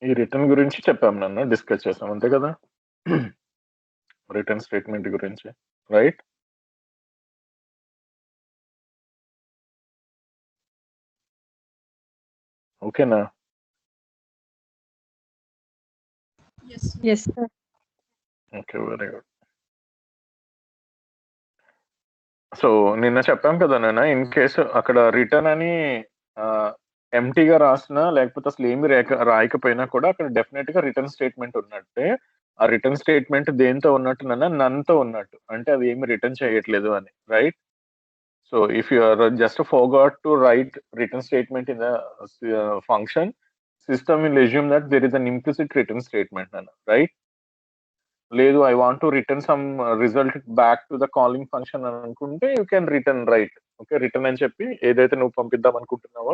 ఈ రిటర్న్ గురించి చెప్పాం నన్ను డిస్కస్ చేసాం అంతే కదా. రిటర్న్ స్టేట్మెంట్ గురించి, రైట్? ఓకేనా? Yes, sir. Okay, very good. So నిన్న చెప్పాం కదా నాన్న, ఇన్ కేసు అక్కడ రిటర్న్ అని ఎంటీగా రాసినా లేకపోతే అసలు ఏమి రాయకపోయినా కూడా అక్కడ డెఫినెట్ గా రిటర్న్ స్టేట్మెంట్ ఉన్నట్టే. ఆ రిటర్న్ స్టేట్మెంట్ దేంతో ఉన్నట్టు నాన్న? నన్తో ఉన్నట్టు, అంటే అది ఏమి రిటర్న్ చేయట్లేదు అని, right? So if you are just forgot to write return statement in the function, system will assume that there is an implicit return statement నాన్న, రైట్? లేదు I want to return some result back to the calling function అని అనుకుంటే you can return right. Okay, return అని చెప్పి ఏదైతే నువ్వు పంపిద్దాం అనుకుంటున్నావో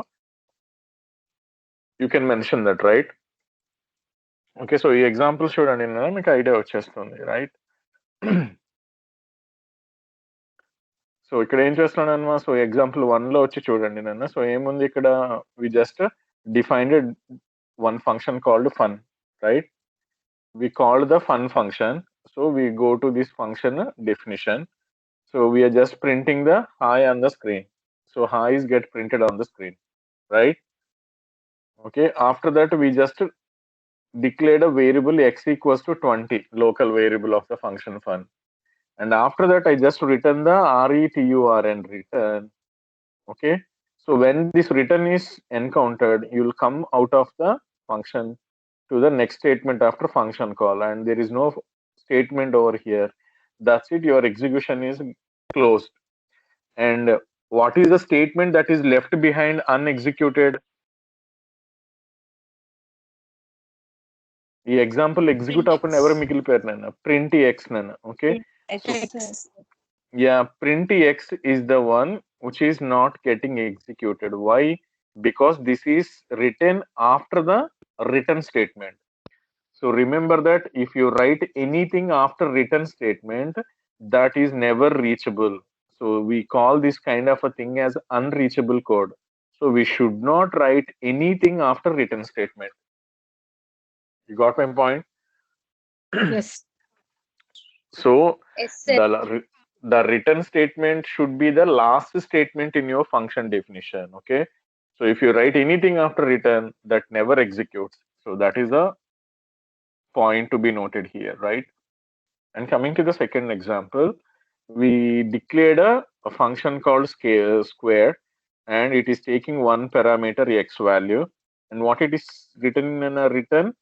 you can mention that, right? Okay, so ఈ ఎగ్జాంపుల్ చూడండి నాన్న, మీకు ఐడియా వచ్చేస్తుంది, రైట్? సో ఇక్కడ ఏం చేస్తున్నాను అన్నమా, సో ఎగ్జాంపుల్ 1 లో వచ్చి చూడండి నాన్న. సో ఏముంది ఇక్కడ? We just defined one function called fun, right? We called the fun function. So we go to this function definition. So we are just printing the hi on the screen. So hi is get printed on the screen, right? Okay. After that, we just declared a variable x equals to 20, local variable of the function fun. And after that, I just return the return return. Okay. So when this return is encountered, you will come out of the function to the next statement after function call, and there is no statement over here. That's it, your execution is closed. And what is the statement that is left behind unexecuted? ఈ example execute అవ్వకుండా ఎవరు మిగిలిపోయారు నాన్న? Print X నాన్న. Okay, yeah, print x is the one which is not getting executed. Why? Because this is written after the return statement. So remember that if you write anything after return statement, that is never reachable. So we call this kind of a thing as unreachable code. So we should not write anything after return statement. You got my point? Yes. So Yes, sir. the return statement should be the last statement in your function definition. Okay, so if you write anything after return, that never executes. So that is a point to be noted here, right? And coming to the second example, we declared a function called square, and it is taking one parameter x value, and what it is written in a return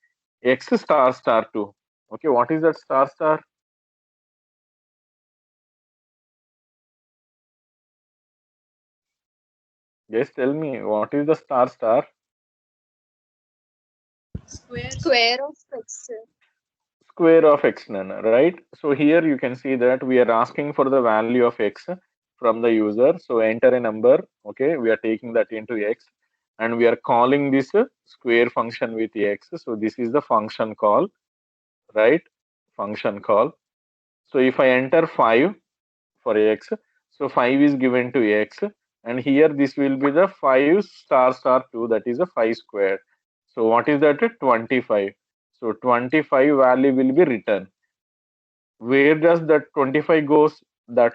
x star star 2. Okay, what is that star star? Yes, tell me, what is the star star? Square of x. Square of x, nana, right? So here you can see that we are asking for the value of x from the user. So enter a number. Okay, we are taking that into x, and we are calling this square function with x. So this is the function call, right? Function call. So if I enter 5 for x, so 5 is given to x, and here this will be the 5 star star 2, that is a 5 square. So what is that? 25. So 25 value will be written. Where does that 25 goes? That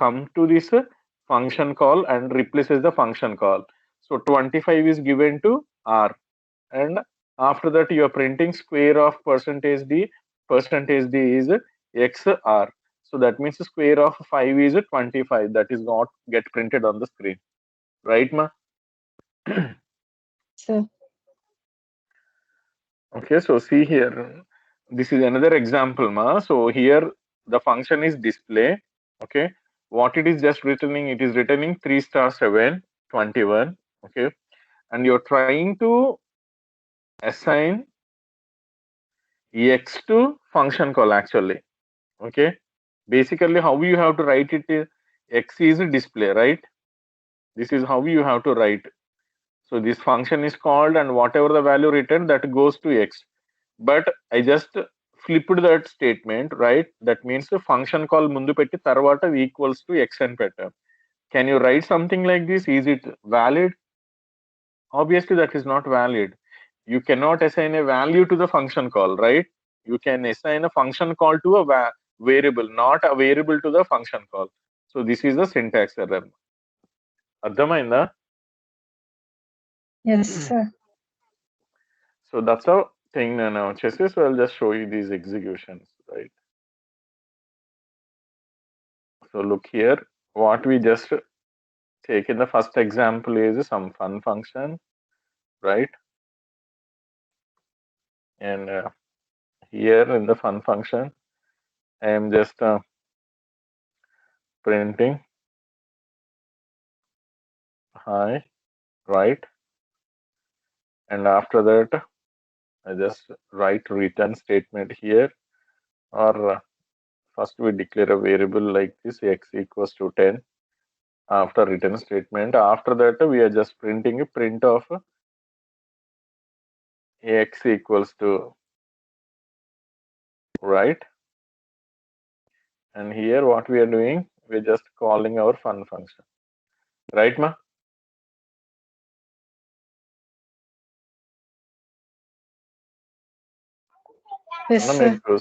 come to this function call and replaces the function call. So 25 is given to r, and after that you are printing square of percentage d. Percentage d is xr. So that means the square of 5 is 25. That is not get printed on the screen, right, ma? Sir. Okay, so see here, this is another example, ma. So here the function is display. Okay, what it is just returning, it is returning 3 star 7 21. Okay, and you're trying to assign x to function call actually. Okay, basically how you have to write it is x is a display, right? This is how you have to write. So this function is called, and whatever the value returned, that goes to x. But I just flipped that statement, right? That means the function call mundu petti tarvata equals to x and petta. Can you write something like this? Is it valid? Obviously that is not valid. you cannot assign a value to the function call, right? You can assign a function call to a variable, not a variable to the function call. So this is a syntax error. అర్థమైందా? Yes, sir. So that's a thing now. So I'll just show you these executions, right? So look here, what we just take in the first example is some fun function, right? And here in the fun function, I am just printing hi, right? And after that, I just write return statement here, or first we declare a variable like this x equals to 10 after return statement. After that, we are just printing a print of x equals to, right? And here what we are doing, we're just calling our fun function, right ma? Yes, అన్న sir. మీకు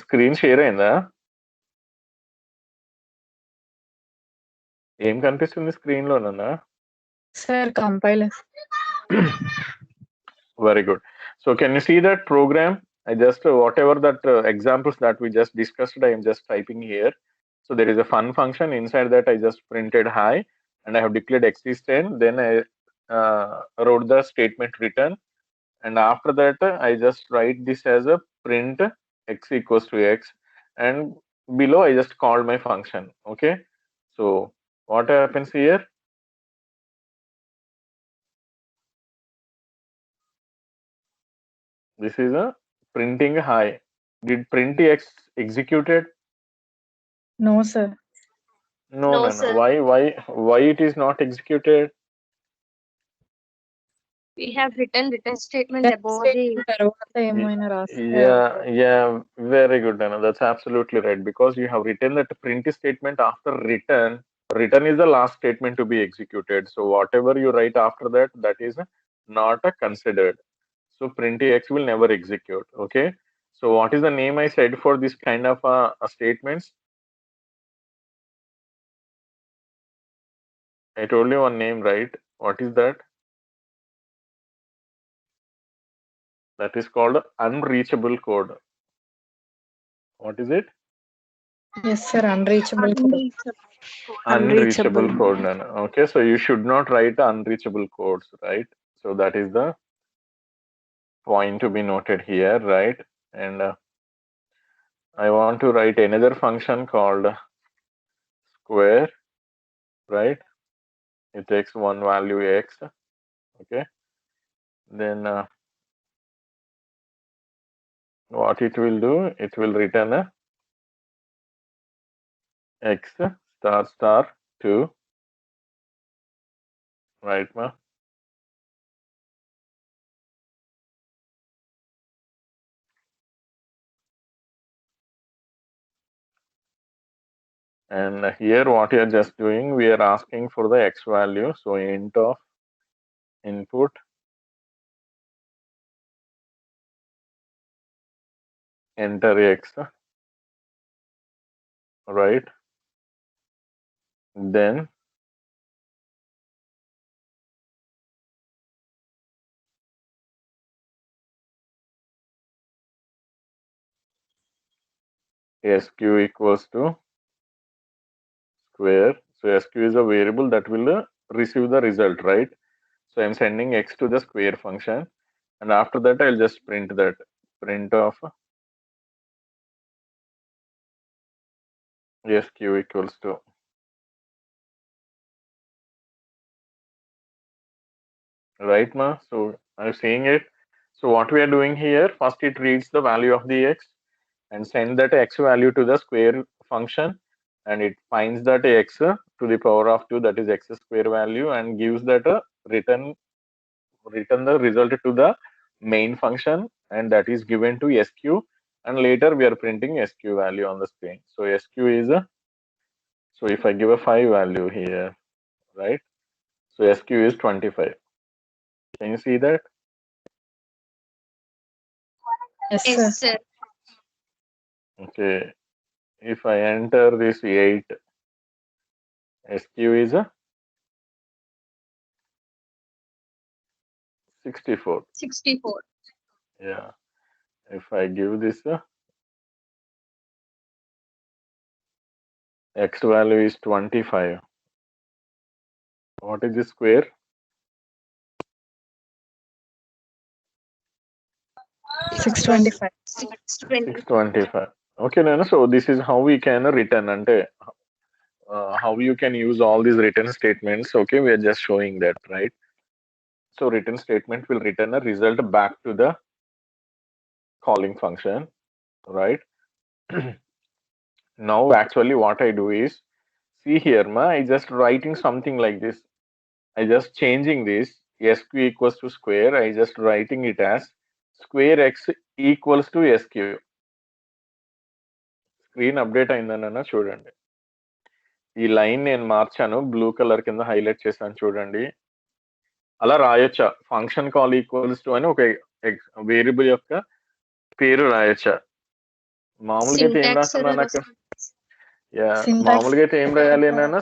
screen share అయిందా? ఏం కనిపిస్తుంది screen లోనన్నా? Sir, compiler. Very good. So can you see that program? I just whatever that examples that we just discussed, I am just typing here. So there is a fun function inside that. I just printed hi, and I have declared x is 10. Then I wrote the statement return, and after that I just write this as a print x equals to x, and below I just called my function. Okay, so what happens here? This is a printing hi. Did print x executed? No, sir. No, No, no, no. sir. Why it is not executed? We have written return statement above the తర్వాత ఏమైనా రాస్తే Yeah, very good, Anna. That's absolutely right. Because you have written that print statement after return. Return is the last statement to be executed. So whatever you write after that, that is not considered. So print x will never execute. Okay. So what is the name I said for this kind of statements? I told you one name, right? What is that? That is called unreachable code. What is it? yes, sir. Unreachable code. Unreachable code. No, no. Okay, so you should not write unreachable codes, right? So that is the point to be noted here, right? And I want to write another function called square, right? It takes one value x. Okay, then what it will do? It will return a x star star 2, right, ma? And here what you are just doing, we are asking for the x value. So int of input enter x, right? Then sq equals to square. So sq is a variable that will receive the result, right? So I'm sending x to the square function, and after that I'll just print that print of sq equals to, right ma? So I'm seeing it. So what we are doing here, first it reads the value of the x and send that x value to the square function, and it finds that x to the power of 2, that is x square value, and gives that return the result to the main function, and that is given to sq, and later we are printing sq value on the screen. So sq is so if I give a 5 value here, right? So sq is 25. Can you see that? Yes, sir. Yes, sir. Okay. If I enter this 8, SQ is 64. 64. Yeah. If I give this X value is 25. What is the square? 625. 620. 625. Okay, Nana. So this is how we can return and how you can use all these return statements. Okay, we are just showing that, right? So return statement will return a result back to the calling function, right? Now actually what I do is, see here, I just writing something like this. I just changing this SQ equals to square. I just writing it as square x equals to SQ. Screen update అయిందన్న చూడండి. ఈ line నేను మార్చాను, blue colour కింద highlight చేశాను చూడండి. అలా రాయొచ్చా function call equals to అని ఒక వేరియబుల్ యొక్క పేరు రాయొచ్చా? మామూలుగా అయితే ఏం Syntax రాస్తున్నాను error. అక్కడ? Yeah, Syntax. మామూలుగా అయితే ఏం రాయాలి అన్న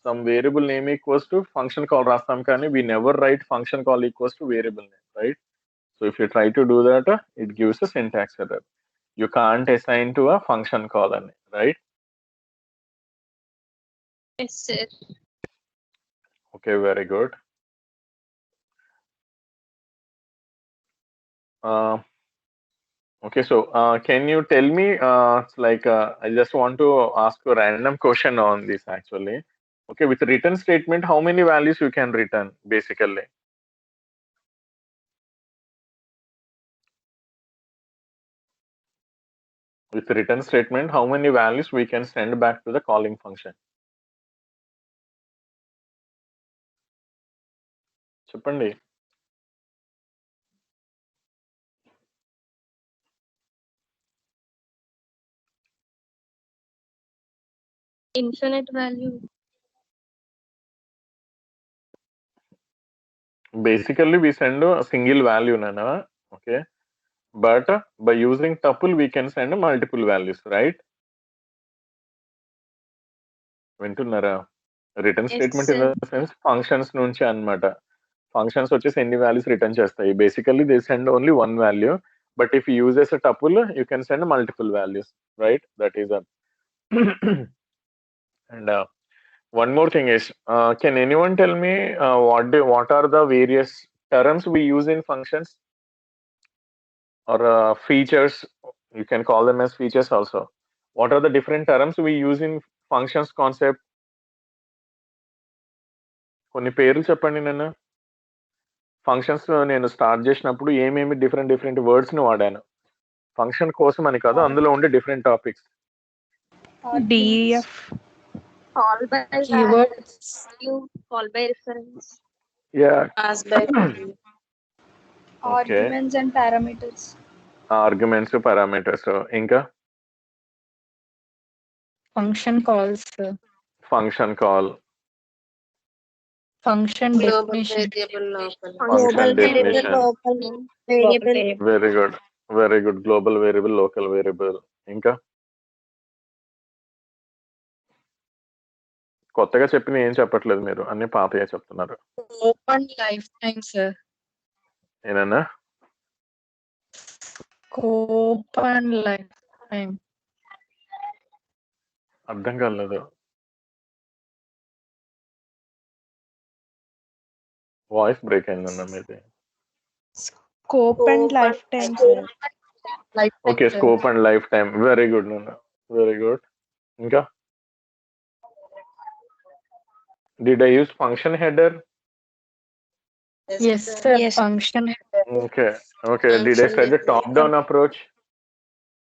some variable name equals to function call రాస్తాం, కానీ we never write function call equals to variable name, right? So if you try to do that, it gives a syntax error. You can't assign to a function call, right? Yes, sir. Okay, very good. Okay, so can you tell me, I just want to ask a random question on this actually. Okay, with return statement, how many values you can return basically? With return statement, how many values we can send back to the calling function? చెప్పండి. Infinite value. Basically, we send a single value, Nana. Okay, but by using tuple, we can send multiple values, right? వింటున్నారా? Return Yes, statement in sir. The sense functions నుంచి అన్నమాట. Functions వచ్చేసి ఎన్ని values return చేస్తాయి? Basically they send only one value, but if uses a tuple you can send multiple values, right? That is and one more thing is, can anyone tell me what are the various terms we use in functions or features? You can call them as features also. What are the different terms we use in functions concept? కొన్ని పేర్లు చెప్పండి నన్ను. Functions నేను start చేసినప్పుడు ఏమేమి different words ని వాడాను function కోసం అని కాదు, అందులో ఉండే different topics. DEF. Call by Keywords. value, call by reference. Yeah, Pass by value. Okay. Arguments and parameters. Arguments, parameters, ఇంకా Function calls. Function call, Function Global definition. variable local. Function Global variable, definition. local variable. Very good, very good. Global variable, local variable, ఇంకా కొత్తగా చెప్పిన ఏం చెప్పట్లేదు మీరు, అన్ని పాతగా చెప్తున్నారు. Scope and lifetime, sir. ఏనన్నా? Scope and lifetime. అర్థం కాలేదు. వాయిస్ బ్రేక్ అయిందన్న మీది. Scope and lifetime, sir. Lifetime, okay, sir. Scope and life time. Very good నాన్న, వెరీ గుడ్. ఇంకా did I use function header? Yes, sir. Yes. Function. Okay, okay. Did I start the top down approach?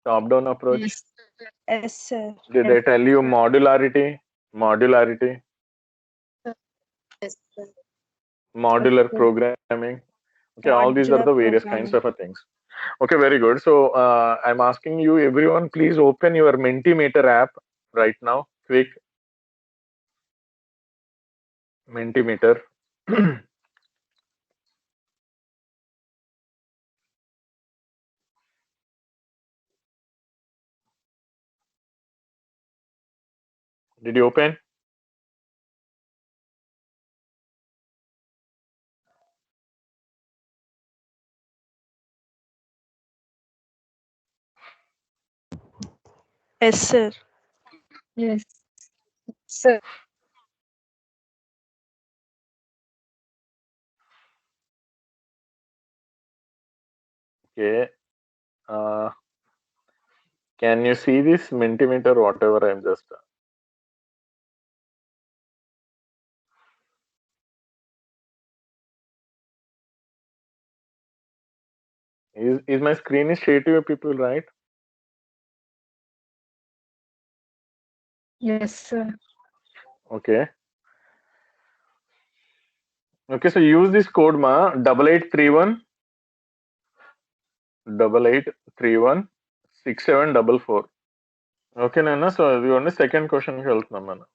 Top down approach. Yes. Yes, sir. Did I tell you modularity? Modularity, Yes, sir. modular Yes, sir. programming. Okay, all these are Modular the various kinds of things. Okay, very good. So I'm asking you, everyone, please open your Mentimeter app right now. Quick, Mentimeter. Did you open? Yes, sir. Yes. Sir. Okay. Uh, can you see this Mentimeter, whatever I'm just. Is my screen is share to you people, right? Yes, sir. Okay. Okay, so use this code ma 8831 okay నాన్న so ఇదిగోండి second క్వశ్చన్కి వెళ్తున్నాం మనం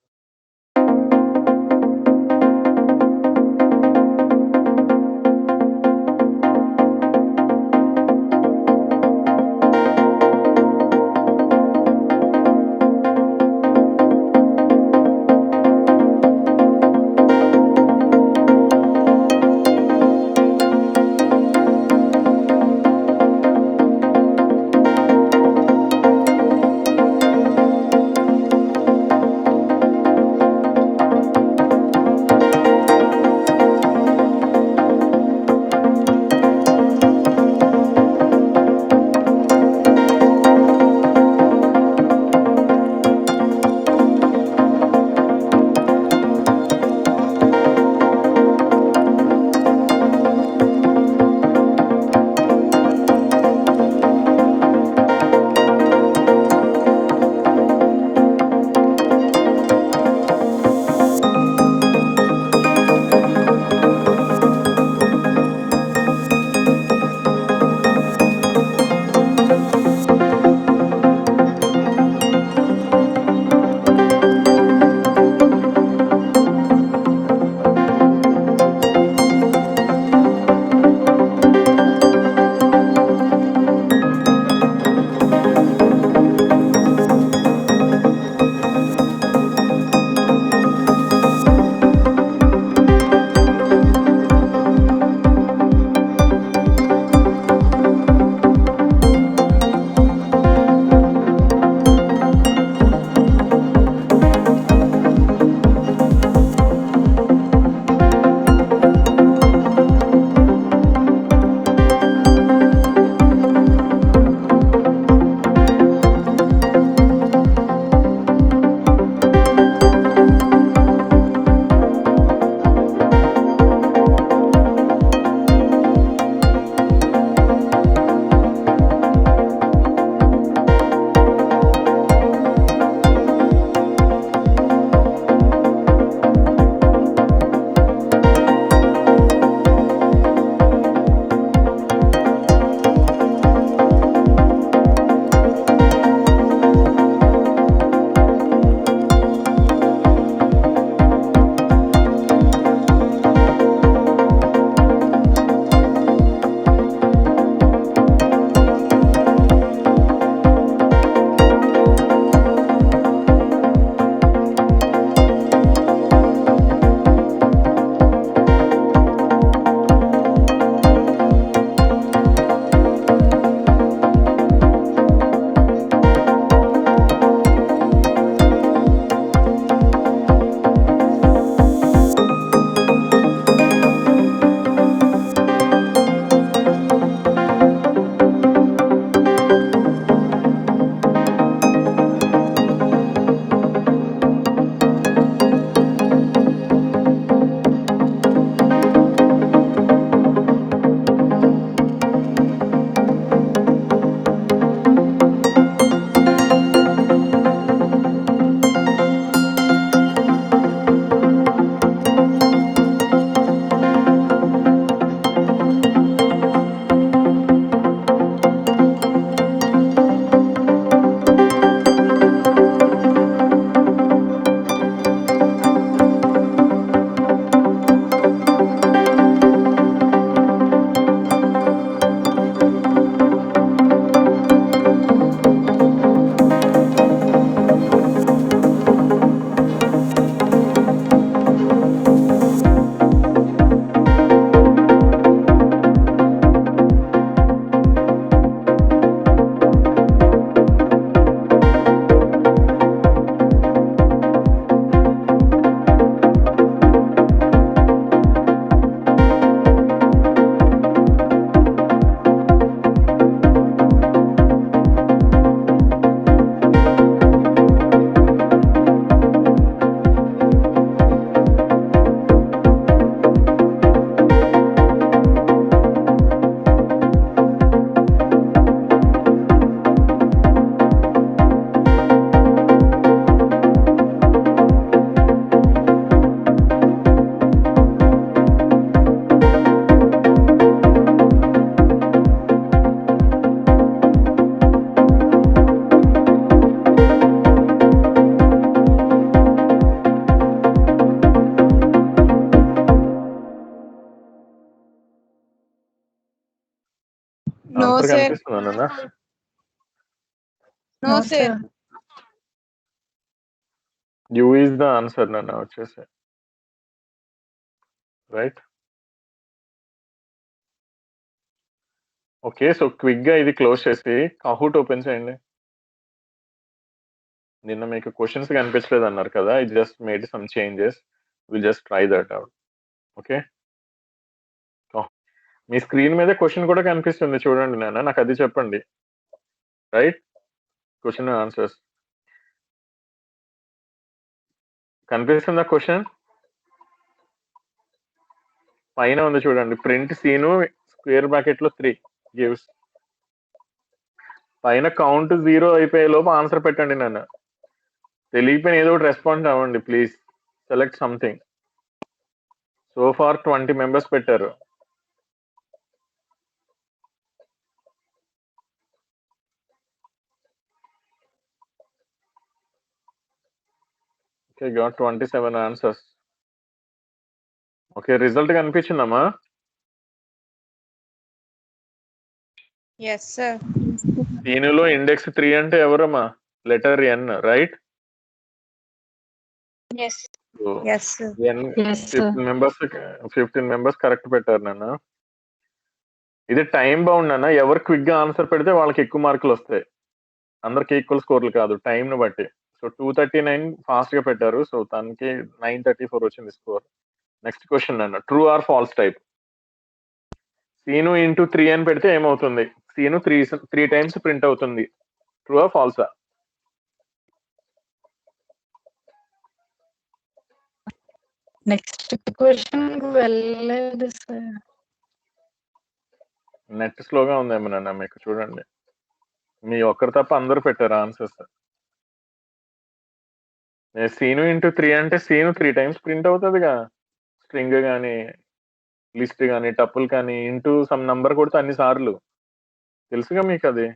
answer sir. కనిపిస్తుందా నాన్న? No, sir. You is the answer నాన్న వచ్చేసి, right? Okay, so quick గా ఇది క్లోజ్ చేసి కాహూట్ ఓపెన్ చేయండి. నిన్న మీకు క్వశ్చన్స్ కనిపించలేదు అన్నారు కదా, I just made some changes, will just try that out. Okay, me screen మీద క్వశ్చన్ కూడా కనిపిస్తుంది చూడండి నాన్న, నాకు అది చెప్పండి. రైట్, క్వశ్చన్ ఆన్సర్స్ కనిపిస్తుందా? క్వశ్చన్ పైన ఉంది చూడండి, ప్రింట్ సీను స్క్వేర్ బ్రాకెట్ లో 3 గివ్స్. పైన కౌంట్ 0 అయిపోయే లోపు ఆన్సర్ పెట్టండి నాన్న. తెలియకపోయిన ఏదో ఒకటి రెస్పాండ్ అవ్వండి please. Select something. So far 20 members పెట్టారు. Okay, got 27 answers. Okay, result కనిపించిందమ్మా? Yes, sir. దీనిలో ఇండెక్స్ 3 అంటే ఎవరమ్మా? Letter N, right? Yes. Yes, sir. N Yes, sir. 15 members correct పెట్టారు నాన్న. ఇది టైం బౌండ్ అన్న, ఎవరు క్విక్ గా ఆన్సర్ పెడితే వాళ్ళకి ఎక్కువ మార్కులు వస్తాయి. అందరికి ఈక్వల్ స్కోర్లు కాదు, టైం ను బట్టి. సో 239 ఫాస్ట్ గా పెట్టారు, సో తనకి 934 వచ్చింది స్కోర్. నెక్స్ట్ క్వశ్చన్ అన్న, true or false type. Seenu into 3 అని పెడితే ఏమవుతుంది? సీను 3 టైమ్స్ ప్రింట్ అవుతుంది. ట్రూ ఆర్ ఫాల్సా? నెక్స్ట్ క్వశ్చన్ వెళ్ళలేదు సార్. నెట్ స్లోగా ఉందేమో నాన్న మీకు, చూడండి. మీ ఒక్కరు తప్ప అందరూ పెట్టారు ఆన్సర్స్. సీను ఇంటూ 3 అంటే సీను 3 టైమ్స్ ప్రింట్ అవుతుందిగా. స్ట్రింగ్ కానీ, లిస్ట్ కానీ, టపుల్ కానీ, ఇంటూ సమ్ నంబర్ కొడితే అన్ని సార్లు. తెలుసుగా మీకు అది,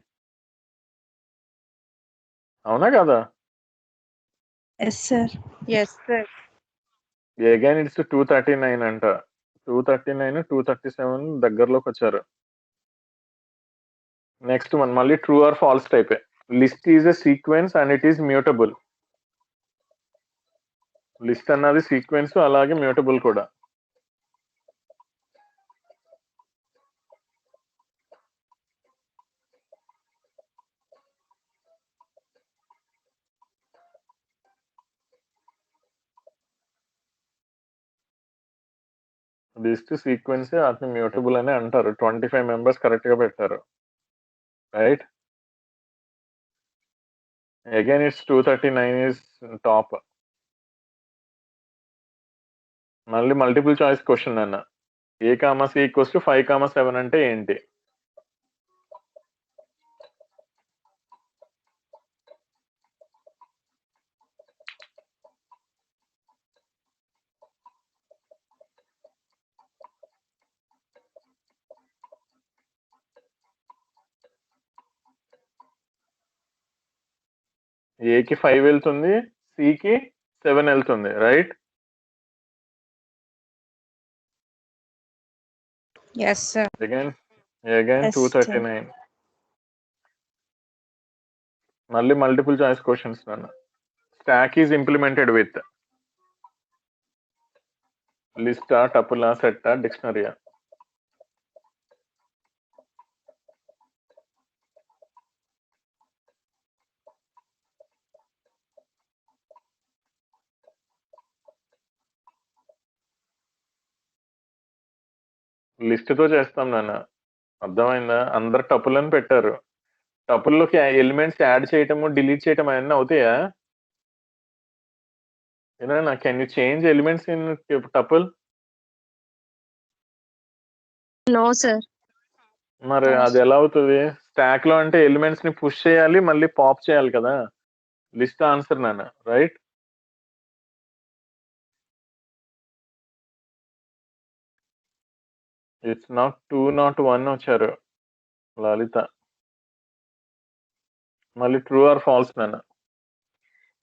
అవునా కదా? Yes, sir. Yes, sir. Again it's 239 అంట. 239, 237 దగ్గరలోకి వచ్చారు. నెక్స్ట్ వన్ మళ్ళీ ట్రూ ఆర్ ఫాల్స్ టైపే. List is a sequence and it is mutable. List అన్నది సీక్వెన్స్, అలాగే మ్యూటబుల్ కూడా. లిస్ట్ సీక్వెన్స్, అతను మ్యూటబుల్ అని అంటారు. 25 మెంబర్స్ కరెక్ట్ గా పెట్టారు, right? Again it's 239 is top. మళ్ళీ మల్టిపుల్ చాయిస్ క్వశ్చన్ అన్న. A comma C equals to 5, 7 అంటే ఏంటి? ఏకి 5 వెళ్తుంది, సికి 7 వెళ్తుంది, right? Yes, sir. Again Yes, sir. 239. మళ్ళీ మల్టిపుల్ చాయిస్ క్వశ్చన్స్ నాన్న. స్టాక్ ఈజ్ ఇంప్లిమెంటెడ్ విత్ లిస్టా, టపులా, సెట్టా, డిక్షనరీయా? లిస్ట్ తో చేస్తాం నాన్న, అర్థమైందా? అందరు టపులని పెట్టారు. టపుల్లోకి ఎలిమెంట్స్ యాడ్ చేయటము, డిలీట్ చేయటం అవన్నీ అవుతాయా? ఏనా, can you change elements in tuple? No, sir. మరి అది ఎలా అవుతుంది? స్టాక్ లో అంటే ఎలిమెంట్స్ ని పుష్ చేయాలి, మళ్ళీ పాప్ చేయాలి కదా. లిస్ట్ ఆన్సర్ నాన్న, రైట్? ఇట్స్ నాట్ 201 వచ్చారు లలిత. మళ్ళీ ట్రూ ఆర్ ఫాల్స్ నాన్న.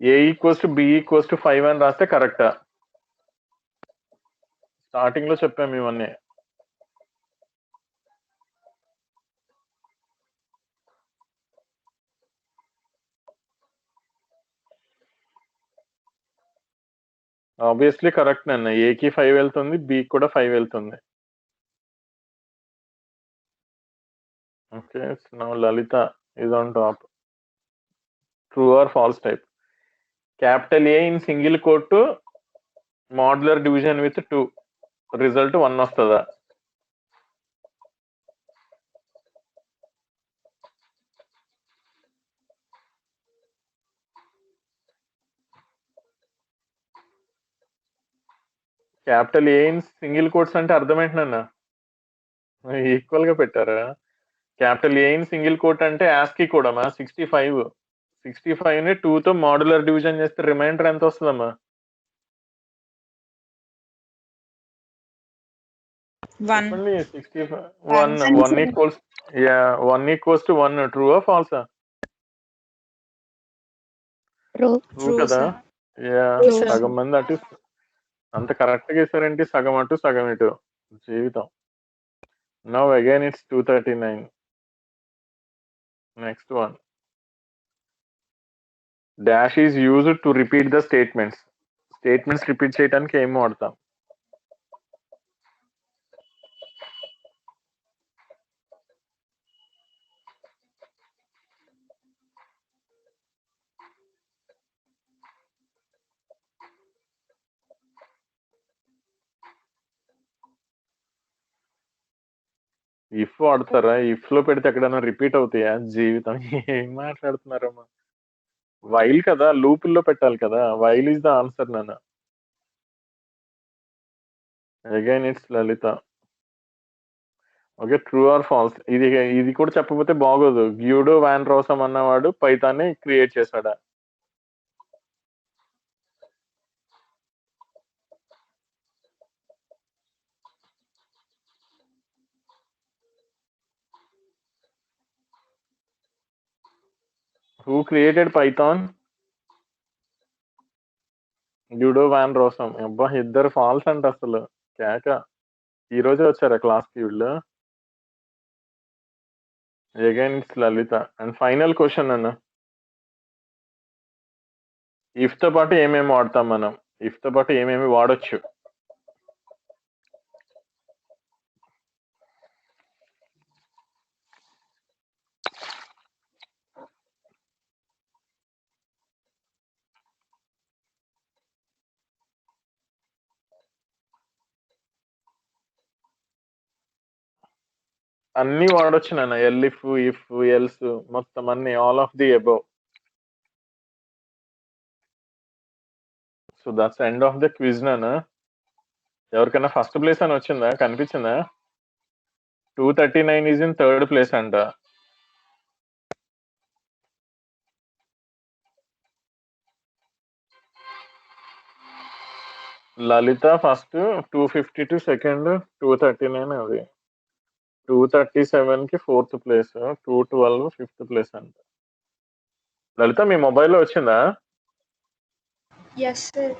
A equals to B equals to 5 అని రాస్తే కరెక్టా? స్టార్టింగ్ లో చెప్పాము ఇవన్నీ. ఆబ్వియస్లీ కరెక్ట్ అన్న. ఏకి 5 వెళ్తుంది, బి కూడా 5 వెళ్తుంది. Okay, now Lalitha is on top. True or false type. Capital A in single quote modular division with 2. Result 1 వస్తుందా? Capital A in single quotes అంటే అర్థం ఏంటన్నా? ఈక్వల్ గా పెట్టారా? Capital A in single quote అంటే ASCII కూడా 65 ని 2 తో మాడ్యులర్ డివిజన్ చేస్తే రిమైండర్ ఎంత వస్తుందమ్మా? 1. చెప్పండి. 65 1 ఈక్వల్స్ 1 ఈక్వల్స్ టు 1. ట్రూ ఆ ఫాల్సా? ట్రూ కదా? యా, సగం మంది అటు అంత కరెక్ట్ గా ఇస్తారేంటి? సగం అటు సగం ఇటు జీవితం. Now again it's 239. Next one. Dash is used to repeat the statements repeat చేయడానికి ఏం వాడతాం? ఇఫ్ వాడతారా? ఇఫ్ లో పెడితే ఎక్కడైనా రిపీట్ అవుతాయా? జీవితం ఏం మాట్లాడుతున్నారమ్మా? వైల్ కదా, లూపుల్లో పెట్టాలి కదా. వైల్ ఈజ్ ద ఆన్సర్ నాన్న. Again it's Lalitha. Okay, true or false? ఇది కూడా చెప్పకపోతే బాగోదు. గ్యూడో వ్యాన్ రోసమ్ అన్నవాడు పైథాన్ని క్రియేట్ చేశాడా? Who created Python? Guido van Rossum. అబ్బా, ఇద్దరు ఫాల్స్ అంట అసలు. కేక. ఈ రోజే వచ్చారా క్లాస్ కి వీళ్ళు? Again it's Lalitha. And final question అన్న. ఇఫ్ తో పాటు ఏమేమి వాడతాం మనం? ఇఫ్ తో పాటు ఏమేమి వాడొచ్చు? అన్ని వాడొచ్చు నాన్న. ఎల్ఇఫ్, ఇఫ్, ఎల్స్, మొత్తం అన్ని, all of the above. So that's end of the quiz నాన్న. ఎవరికైనా ఫస్ట్ ప్లేస్ అని వచ్చిందా? కనిపించిందా? 239 ఈజ్ ఇన్ థర్డ్ ప్లేస్ అంట. లలిత ఫస్ట్, 252 సెకండ్, 239 అది. 237 కి ఫోర్త్ ప్లేస్, 212 ఫిఫ్త్ ప్లేస్ అంట. లలిత మీ మొబైల్లో వచ్చిందా? Yes, sir.